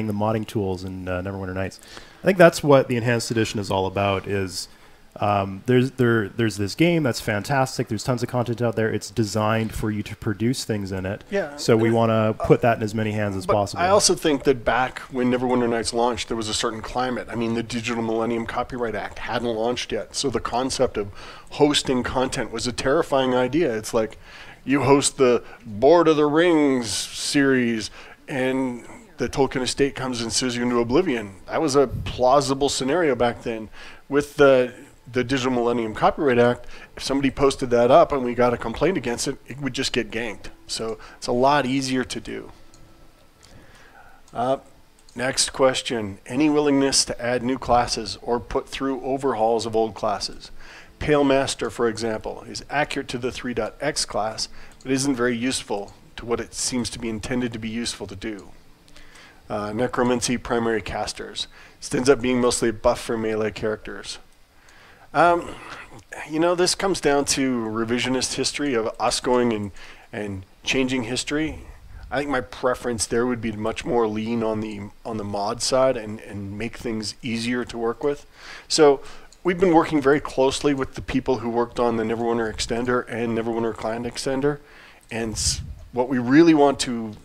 the modding tools in Neverwinter Nights? I think that's what the Enhanced Edition is all about. Is there's this game that's fantastic. There's tons of content out there. It's designed for you to produce things in it. Yeah. So we want to put that in as many hands as possible. I also think that back when Neverwinter Nights launched, there was a certain climate. I mean, the Digital Millennium Copyright Act hadn't launched yet. So the concept of hosting content was a terrifying idea. It's like you host the Board of the Rings series and the Tolkien estate comes and sues you into oblivion. That was a plausible scenario back then. With the Digital Millennium Copyright Act, if somebody posted that up and we got a complaint against it, it would just get ganked. So it's a lot easier to do. Next question. Any willingness to add new classes or put through overhauls of old classes? Pale Master, for example, is accurate to the 3.x class, but isn't very useful to what it seems to be intended to be useful to do. Necromancy Primary Casters. It ends up being mostly a buff for melee characters. You know, this comes down to revisionist history of us going and changing history. I think my preference there would be much more lean on the mod side and make things easier to work with. So we've been working very closely with the people who worked on the Neverwinter Extender and Neverwinter Client Extender, and what we really want to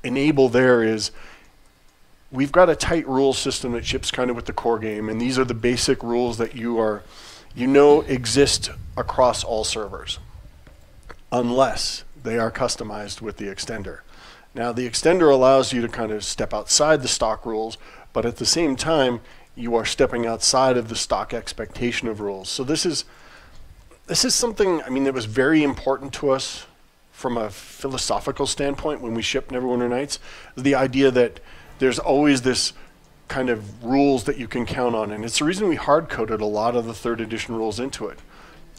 enable there is we've got a tight rule system that ships kind of with the core game, and these are the basic rules that exist across all servers, unless they are customized with the extender. Now, the extender allows you to kind of step outside the stock rules, but at the same time, you are stepping outside of the stock expectation of rules. So this is something, I mean, that was very important to us from a philosophical standpoint when we shipped Neverwinter Nights. The idea that there's always this kind of rules that you can count on, and it's the reason we hard-coded a lot of the 3rd edition rules into it.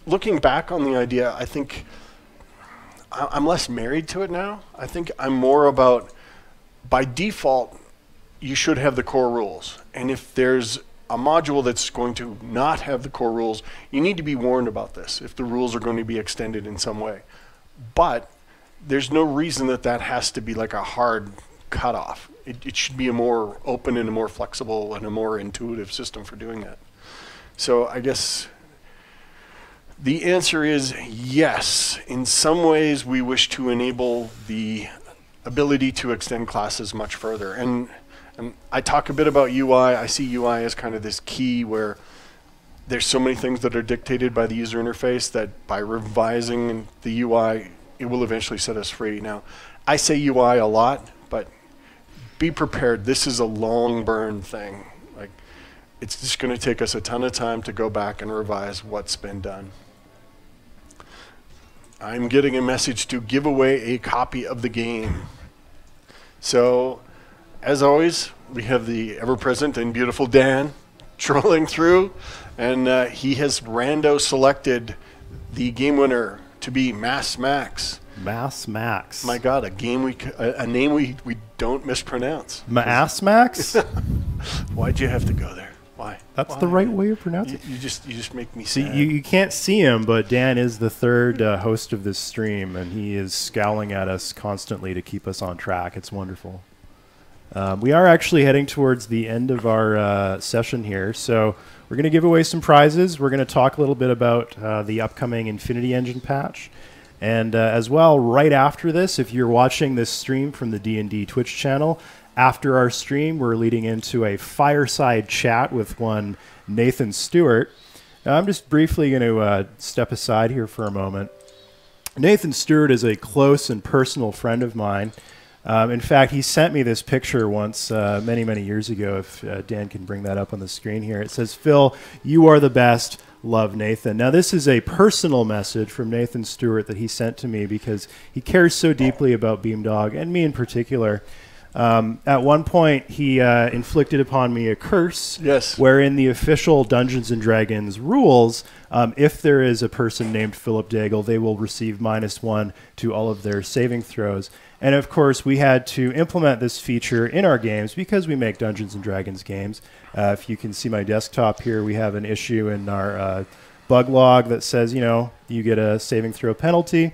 Looking back on the idea, I think I'm less married to it now. I think I'm more about, by default, you should have the core rules. And if there's a module that's going to not have the core rules, you need to be warned about this if the rules are going to be extended in some way. But there's no reason that that has to be like a hard cutoff. It should be a more open and a more flexible and a more intuitive system for doing that. So I guess the answer is yes. In some ways, we wish to enable the ability to extend classes much further. And I talk a bit about UI. I see UI as kind of this key where there's so many things that are dictated by the user interface that by revising the UI, it will eventually set us free. Now, I say UI a lot, but be prepared. This is a long burn thing. Like, it's just going to take us a ton of time to go back and revise what's been done. I'm getting a message to give away a copy of the game. So, as always, we have the ever-present and beautiful Dan trolling through, and he has rando selected the game winner to be Mass Max. Mass Max. My God, a name we don't mispronounce. Mass Max? Why'd you have to go there? Why? That's the right way of pronouncing it. You just make me See, sad. you can't see him, but Dan is the 3rd host of this stream, and he is scowling at us constantly to keep us on track. It's wonderful. We are actually heading towards the end of our session here, so we're going to give away some prizes. We're going to talk a little bit about the upcoming Infinity Engine patch. And as well, right after this, if you're watching this stream from the D&D Twitch channel, after our stream, we're leading into a fireside chat with one Nathan Stewart. Now, I'm just briefly going to step aside here for a moment. Nathan Stewart is a close and personal friend of mine. In fact, he sent me this picture once many, many years ago, if Dan can bring that up on the screen here. It says, "Phil, you are the best. Love, Nathan." Now, this is a personal message from Nathan Stewart that he sent to me because he cares so deeply about Beamdog, and me in particular. At one point, he inflicted upon me a curse, yes, wherein the official Dungeons & Dragons rules, if there is a person named Philip Daigle, they will receive -1 to all of their saving throws. And of course, we had to implement this feature in our games because we make Dungeons & Dragons games. If you can see my desktop here, we have an issue in our bug log that says, you get a saving throw penalty.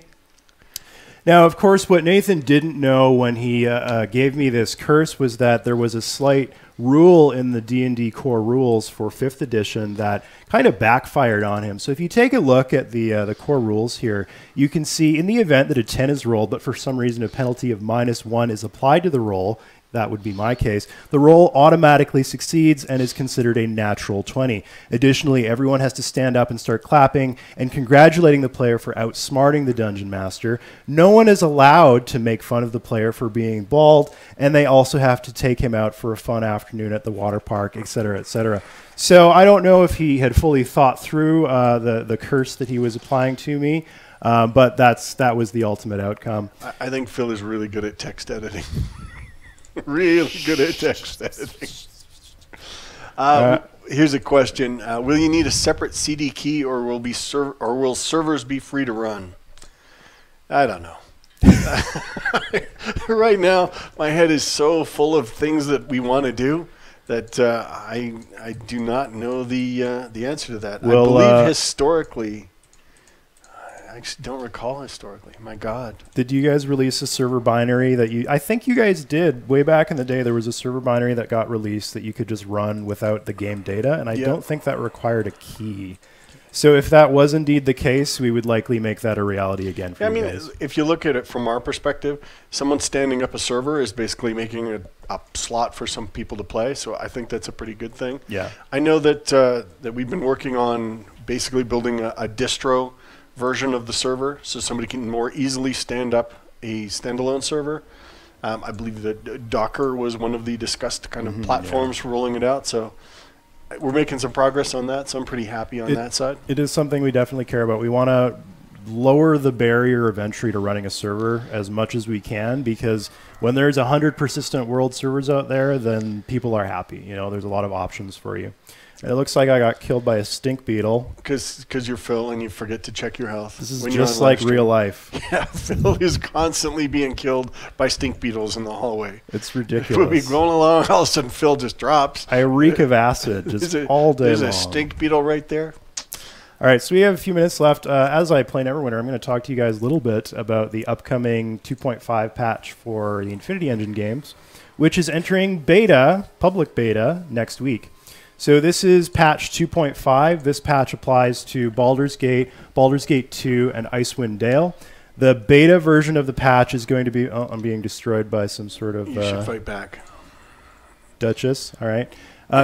Now, of course, what Nathan didn't know when he gave me this curse was that there was a slight rule in the D&D core rules for 5th edition that kind of backfired on him. So if you take a look at the core rules here, you can see in the event that a 10 is rolled, but for some reason a penalty of -1 is applied to the roll, that would be my case, the roll automatically succeeds and is considered a natural 20. Additionally, everyone has to stand up and start clapping and congratulating the player for outsmarting the dungeon master. No one is allowed to make fun of the player for being bald, and they also have to take him out for a fun afternoon at the water park, etc., etc. So I don't know if he had fully thought through the curse that he was applying to me, but that was the ultimate outcome. I think Phil is really good at text editing. Really good at text editing. Here's a question: will you need a separate CD key, or will servers be free to run? I don't know. Right now, my head is so full of things that we want to do that I do not know the answer to that. Well, I believe historically. I actually don't recall historically. My God. Did you guys release a server binary that I think you guys did. Way back in the day, there was a server binary that got released that you could just run without the game data, and I don't think that required a key. So if that was indeed the case, we would likely make that a reality again for you guys. If you look at it from our perspective, someone standing up a server is basically making a slot for some people to play. So I think that's a pretty good thing. Yeah. I know that that we've been working on basically building a distro version of the server, so somebody can more easily stand up a standalone server. I believe that Docker was one of the discussed kind of platforms for rolling it out. So we're making some progress on that, so I'm pretty happy on that side. It is something we definitely care about. We want to lower the barrier of entry to running a server as much as we can, because when there's 100 persistent world servers out there, then people are happy. You know, there's a lot of options for you. And it looks like I got killed by a stink beetle. Because you're Phil and you forget to check your health. This is just like real life. Yeah, Phil is constantly being killed by stink beetles in the hallway. It's ridiculous. We'll be going along, all of a sudden Phil just drops. I reek of acid just all day long. There's a stink beetle right there. All right, so we have a few minutes left. As I play Neverwinter, I'm going to talk to you guys a little bit about the upcoming 2.5 patch for the Infinity Engine games, which is entering beta, public beta, next week. So this is patch 2.5. This patch applies to Baldur's Gate 2, and Icewind Dale. The beta version of the patch is going to be... Oh, I'm being destroyed by some sort of... You should fight back. Duchess, all right.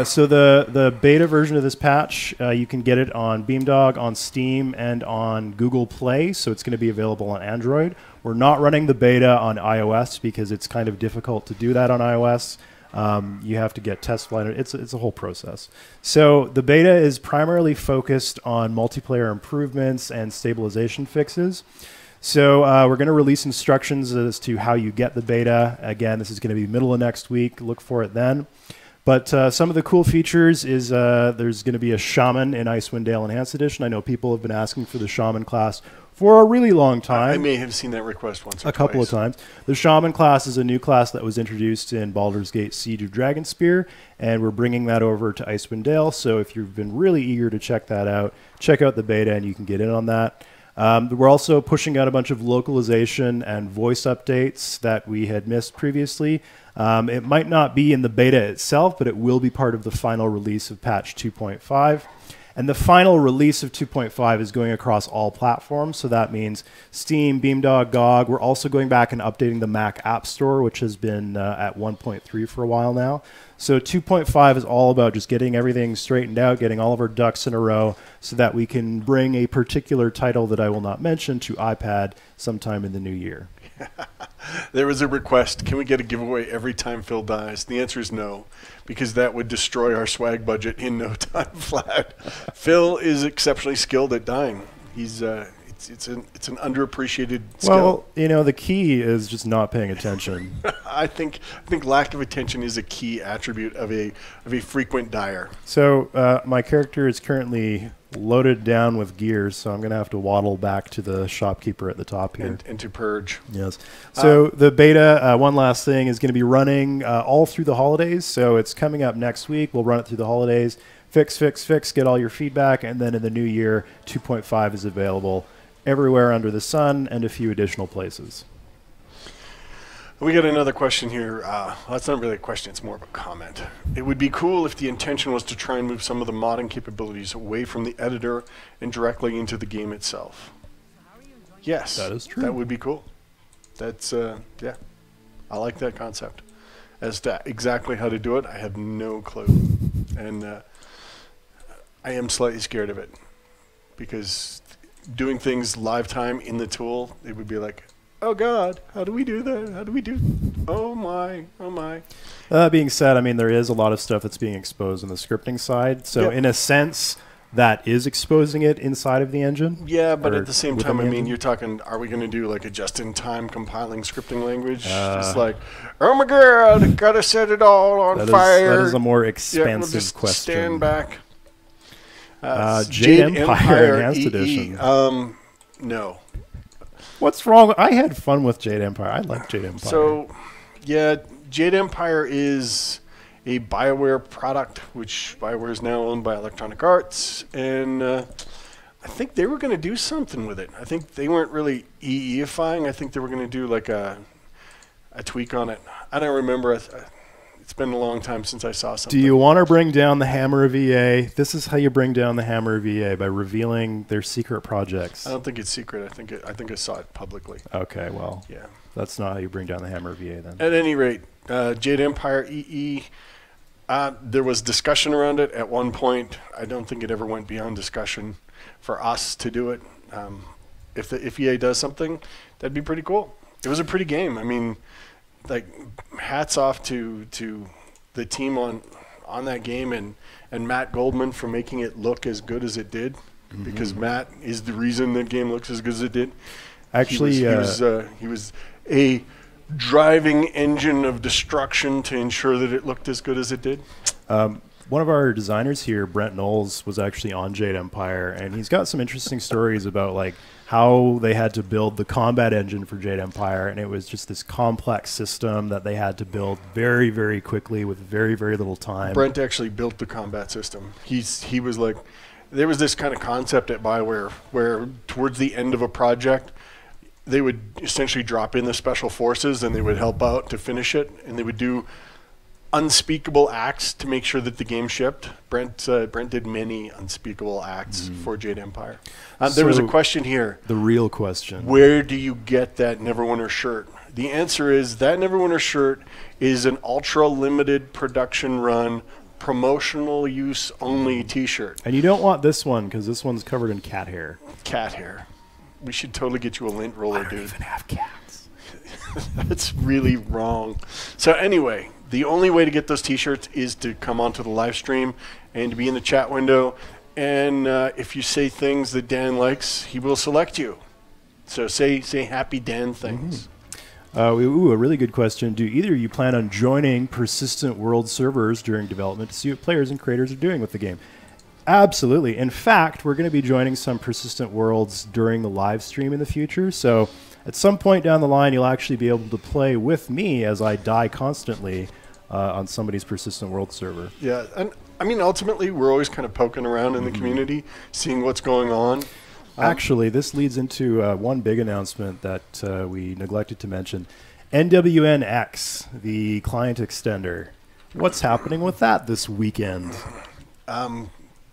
So the beta version of this patch, you can get it on Beamdog, on Steam, and on Google Play, so it's going to be available on Android. We're not running the beta on iOS because it's kind of difficult to do that on iOS. You have to get test flight. It's a whole process. So the beta is primarily focused on multiplayer improvements and stabilization fixes. So we're going to release instructions as to how you get the beta. Again, this is going to be middle of next week. Look for it then. But some of the cool features is there's going to be a Shaman in Icewind Dale Enhanced Edition. I know people have been asking for the Shaman class for a really long time. I may have seen that request once or a couple of times. The Shaman class is a new class that was introduced in Baldur's Gate Siege of Dragonspear, and we're bringing that over to Icewind Dale. So if you've been really eager to check that out, check out the beta and you can get in on that. We're also pushing out a bunch of localization and voice updates that we had missed previously. It might not be in the beta itself, but it will be part of the final release of patch 2.5. And the final release of 2.5 is going across all platforms. So that means Steam, Beamdog, GOG. We're also going back and updating the Mac App Store, which has been at 1.3 for a while now. So 2.5 is all about just getting everything straightened out, getting all of our ducks in a row so that we can bring a particular title that I will not mention to iPad sometime in the new year. There was a request, can we get a giveaway every time Phil dies? The answer is no, because that would destroy our swag budget in no time flat. Phil is exceptionally skilled at dying. He's it's an underappreciated skill. Well, you know, the key is just not paying attention. I think lack of attention is a key attribute of a frequent dyer. So my character is currently loaded down with gears, so I'm going to have to waddle back to the shopkeeper at the top here. And to purge. Yes. So the beta, one last thing, is going to be running all through the holidays. So it's coming up next week. We'll run it through the holidays. Fix, get all your feedback, and then in the new year, 2.5 is available everywhere under the sun and a few additional places. We got another question here. Well, that's not really a question, it's more of a comment. It would be cool if the intention was to try and move some of the modding capabilities away from the editor and directly into the game itself. Yes, that is true. That would be cool. That's, yeah, I like that concept. As to exactly how to do it, I have no clue. And I am slightly scared of it. Because doing things live time in the tool, it would be like, oh God, how do we do that? How do we do? Oh my, oh my. That being said, I mean, there is a lot of stuff that's being exposed on the scripting side. So in a sense, that is exposing it inside of the engine. Yeah, but at the same time, I mean, you're talking, are we going to do like a just-in-time compiling scripting language? Just like, oh my God, gotta set it all on fire. That is a more expensive question. Stand back. Jade Empire Enhanced Edition. No. What's wrong? I had fun with Jade Empire. I like Jade Empire. So, yeah, Jade Empire is a BioWare product, which BioWare is now owned by Electronic Arts, and I think they were going to do something with it. I think they weren't really EE-ifying. I think they were going to do like a tweak on it. I don't remember. It's been a long time since I saw something. Do you want to bring down the hammer of EA? This is how you bring down the hammer of EA, by revealing their secret projects. I don't think it's secret. I think I saw it publicly. Okay, well, Yeah. that's not how you bring down the hammer of EA then. At any rate, Jade Empire EE, there was discussion around it at one point. I don't think it ever went beyond discussion for us to do it. If EA does something, that'd be pretty cool. It was a pretty game. I mean, like, hats off to the team on that game and Matt Goldman for making it look as good as it did, because Matt is the reason the game looks as good as it did. Actually, he was a driving engine of destruction to ensure that it looked as good as it did. one of our designers here, Brent Knowles, was actually on Jade Empire, and he's got some interesting stories about like how they had to build the combat engine for Jade Empire, and it was just this complex system that they had to build very, very quickly with very, very little time. Brent actually built the combat system. He was like, there was this kind of concept at BioWare where towards the end of a project, they would essentially drop in the special forces and they would help out to finish it, and they would do unspeakable acts to make sure that the game shipped. Brent did many unspeakable acts for Jade Empire. There was a question here. The real question. Where do you get that Neverwinter shirt? The answer is that Neverwinter shirt is an ultra limited production run, promotional use only t-shirt. And you don't want this one because this one's covered in cat hair. Cat hair. We should totally get you a lint roller, dude. I don't even have cats. That's really wrong. So anyway, the only way to get those t-shirts is to come onto the live stream and to be in the chat window. And if you say things that Dan likes, he will select you. So say happy Dan things. Ooh, a really good question. Do either of you plan on joining Persistent World servers during development to see what players and creators are doing with the game? Absolutely. In fact, we're going to be joining some Persistent Worlds during the live stream in the future. So at some point down the line, you'll actually be able to play with me as I die constantly on somebody's Persistent World server. Yeah, and I mean, ultimately, we're always kind of poking around in the community, seeing what's going on. Actually, this leads into one big announcement that we neglected to mention. NWN X, the client extender. What's happening with that this weekend?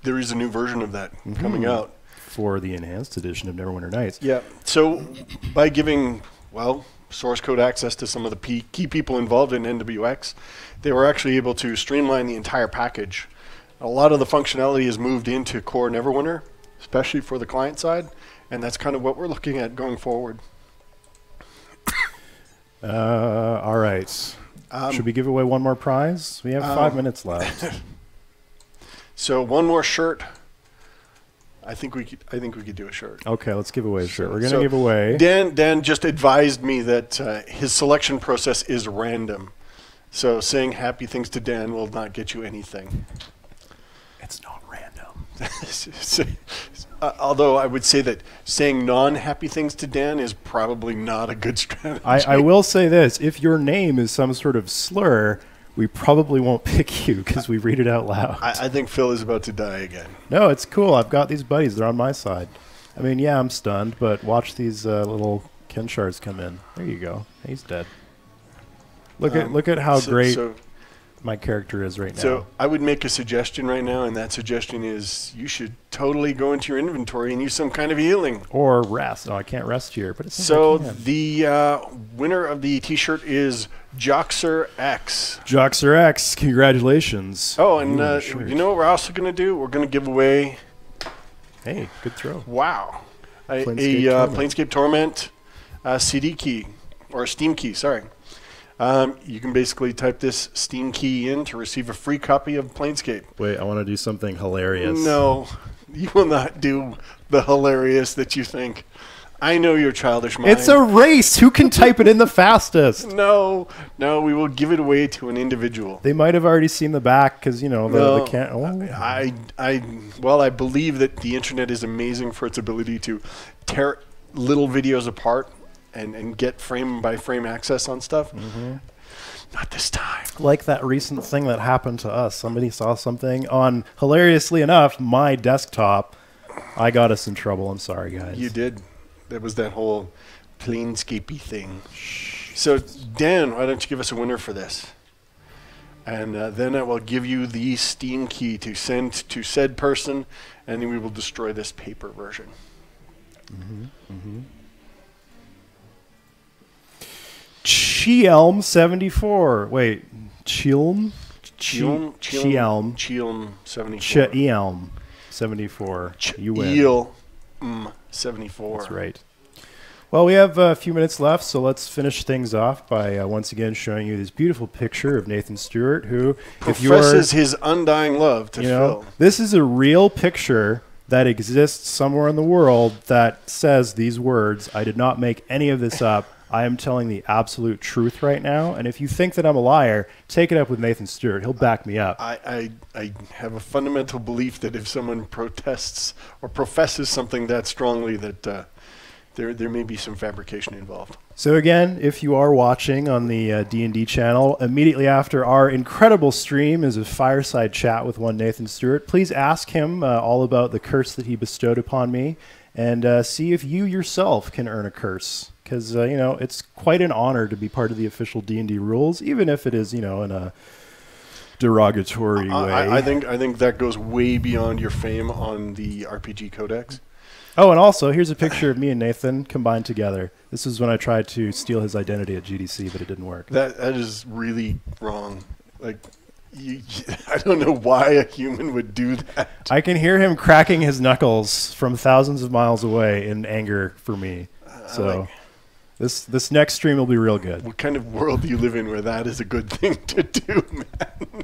There is a new version of that coming out. For the enhanced edition of Neverwinter Nights. Yeah, so by giving, well, source code access to some of the key people involved in NWX, they were actually able to streamline the entire package. A lot of the functionality is moved into core Neverwinter, especially for the client side, and that's kind of what we're looking at going forward. All right. Should we give away one more prize? We have 5 minutes left. So one more shirt. I think we could do a shirt. Okay, let's give away a shirt. We're going to give away. Dan just advised me that his selection process is random. So saying happy things to Dan will not get you anything. It's not random. Although I would say that saying non-happy things to Dan is probably not a good strategy. I will say this. If your name is some sort of slur, we probably won't pick you because we read it out loud. I think Phil is about to die again. No, it's cool. I've got these buddies. They're on my side. I mean, yeah, I'm stunned, but watch these little kin shards come in. There you go. He's dead. Look at how great my character is right now. So I would make a suggestion right now, and that suggestion is you should totally go into your inventory and use some kind of healing. Or rest. Oh, I can't rest here. But it's so the winner of the T-shirt is Joxer X. Joxer X, congratulations. Oh, and you know what we're also going to do? We're going to give away... Hey, good throw. Wow. A Planescape Torment CD key, or a Steam key, sorry. You can basically type this Steam key in to receive a free copy of Planescape. Wait, I want to do something hilarious. No, you will not do the hilarious that you think. I know your childish mind. It's a race. Who can type it in the fastest? No, we will give it away to an individual. They might have already seen the back because, you know, the can't. Oh. Well, I believe that the internet is amazing for its ability to tear little videos apart and get frame-by-frame access on stuff. Not this time. Like that recent thing that happened to us. Somebody saw something on, hilariously enough, my desktop. I got us in trouble. I'm sorry, guys. You did. That was that whole Planescape-y thing. So, Dan, why don't you give us a winner for this? And then I will give you the Steam key to send to said person, and then we will destroy this paper version. Chielm 74. Wait, Chielm? Chielm 74. Chielm 74. You win. Chielm 74. That's right. Well, we have a few minutes left, so let's finish things off by once again showing you this beautiful picture of Nathan Stewart, who professes his undying love to Phil. This is a real picture that exists somewhere in the world that says these words. I did not make any of this up. I am telling the absolute truth right now, and if you think that I'm a liar, take it up with Nathan Stewart. He'll back me up. I have a fundamental belief that if someone protests or professes something that strongly, that there may be some fabrication involved. So again, if you are watching on the D&D channel, immediately after our incredible stream is a fireside chat with one Nathan Stewart. Please ask him all about the curse that he bestowed upon me, and see if you yourself can earn a curse. Because, it's quite an honor to be part of the official D&D rules, even if it is, in a derogatory way. I think that goes way beyond your fame on the RPG Codex. Oh, and also, here's a picture of me and Nathan combined together. This is when I tried to steal his identity at GDC, but it didn't work. That is really wrong. Like, I don't know why a human would do that. I can hear him cracking his knuckles from thousands of miles away in anger for me. So this next stream will be real good. What kind of world do you live in where that is a good thing to do, man?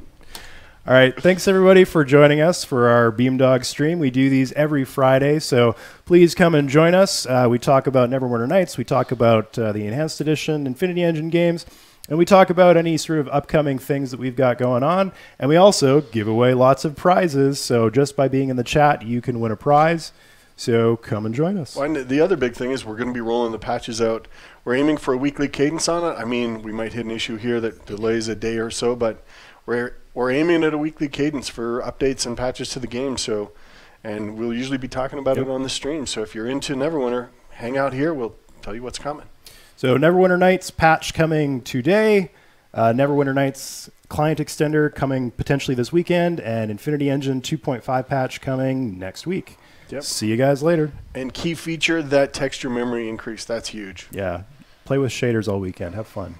All right, thanks everybody for joining us for our Beamdog stream. We do these every Friday, so please come and join us. We talk about Neverwinter Nights, we talk about the Enhanced Edition, Infinity Engine games, and we talk about any sort of upcoming things that we've got going on. And we also give away lots of prizes, so just by being in the chat, you can win a prize. So come and join us. Well, and the other big thing is we're going to be rolling the patches out. We're aiming for a weekly cadence on it. I mean, we might hit an issue here that delays a day or so, but we're aiming at a weekly cadence for updates and patches to the game. So, and we'll usually be talking about it on the stream. So if you're into Neverwinter, hang out here. We'll tell you what's coming. So Neverwinter Nights patch coming today. Neverwinter Nights client extender coming potentially this weekend, and Infinity Engine 2.5 patch coming next week. Yep. See you guys later. And key feature, that texture memory increase. That's huge. Yeah. Play with shaders all weekend. Have fun.